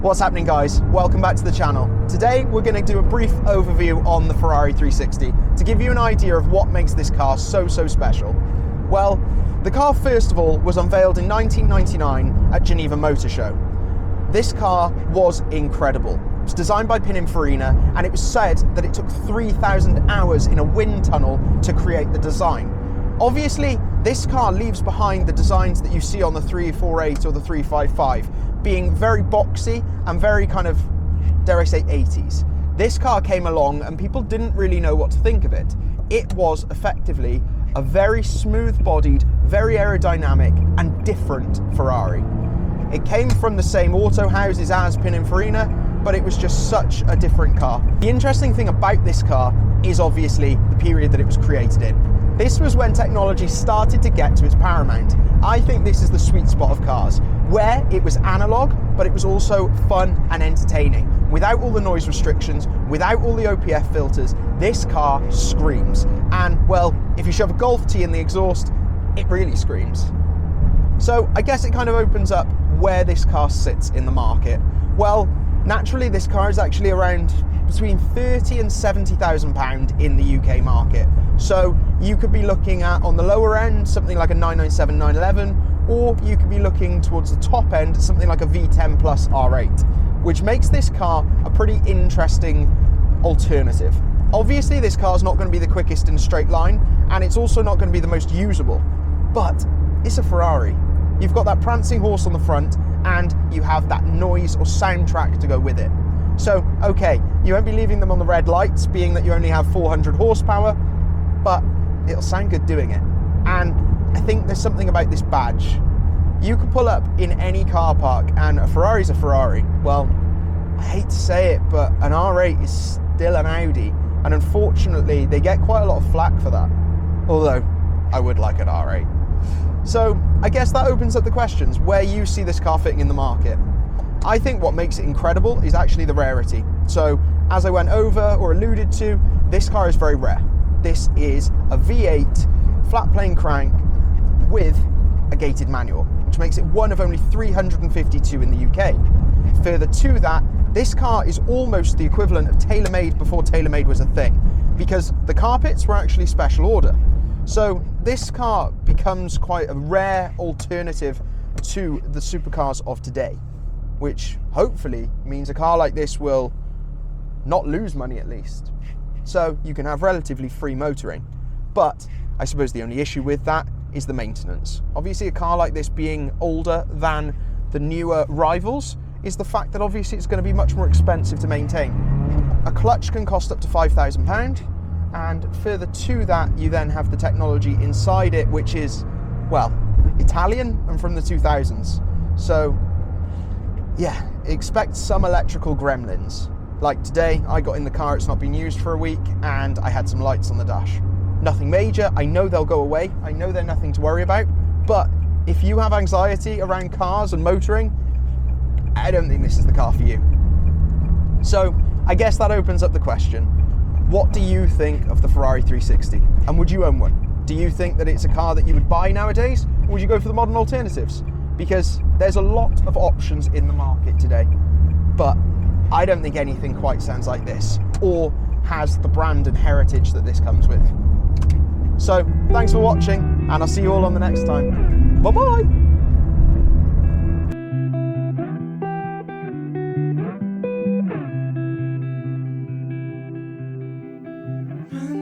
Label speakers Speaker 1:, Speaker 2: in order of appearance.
Speaker 1: What's happening, guys? Welcome back to the channel. Today we're going to do a brief overview on the Ferrari 360 to give you an idea of what makes this car so special. Well, the car first of all was unveiled in 1999 at Geneva Motor Show. This car was incredible. It was designed by Pininfarina, and it was said that it took 3,000 hours in a wind tunnel to create the design. Obviously, this car leaves behind the designs that you see on the 348 or the 355, being very boxy and very kind of, dare I say, 80s. This car came along and people didn't really know what to think of it. It was effectively a very smooth-bodied, very aerodynamic and different Ferrari. It came from the same auto houses as Pininfarina, but it was just such a different car. The interesting thing about this car is obviously the period that it was created in. This was when technology started to get to its paramount. I think this is the sweet spot of cars, where it was analog, but it was also fun and entertaining. Without all the noise restrictions, without all the OPF filters, this car screams. And, well, if you shove a Golf tee in the exhaust, it really screams. So I guess it kind of opens up where this car sits in the market. Well, naturally, this car is actually around between £30,000 and £70,000 in the UK market. So you could be looking at, on the lower end, something like a 997, 911, or you could be looking towards the top end, something like a V10 Plus R8, which makes this car a pretty interesting alternative. Obviously, this car is not going to be the quickest in a straight line, and it's also not going to be the most usable, but it's a Ferrari. You've got that prancing horse on the front, and you have that noise or soundtrack to go with it. So, okay, you won't be leaving them on the red lights, being that you only have 400 horsepower, but it'll sound good doing it. And I think there's something about this badge. You could pull up in any car park, and a Ferrari's a Ferrari. Well, I hate to say it, but an R8 is still an Audi, and unfortunately, they get quite a lot of flack for that. Although, I would like an R8. So, I guess that opens up the questions, where you see this car fitting in the market. I think what makes it incredible is actually the rarity. So, as I went over or alluded to, this car is very rare. This is a V8 flat plane crank with a gated manual, which makes it one of only 352 in the UK. Further to that, this car is almost the equivalent of tailor-made before tailor-made was a thing, because the carpets were actually special order. So this car becomes quite a rare alternative to the supercars of today, which hopefully means a car like this will not lose money at least. So you can have relatively free motoring. But I suppose the only issue with that is the maintenance. Obviously, a car like this being older than the newer rivals is the fact that obviously it's going to be much more expensive to maintain. A clutch can cost up to £5,000, and further to that, you then have the technology inside it, which is, well, Italian and from the 2000s. So yeah, expect some electrical gremlins. Like today, I got in the car, it's not been used for a week, and I had some lights on the dash. Nothing major, I know they'll go away, I know they're nothing to worry about, but if you have anxiety around cars and motoring, I don't think this is the car for you. So, I guess that opens up the question. What do you think of the Ferrari 360? And would you own one? Do you think that it's a car that you would buy nowadays? Or would you go for the modern alternatives? Because there's a lot of options in the market today, but I don't think anything quite sounds like this, or has the brand and heritage that this comes with. So, thanks for watching, and I'll see you all on the next time. Bye-bye!
Speaker 2: When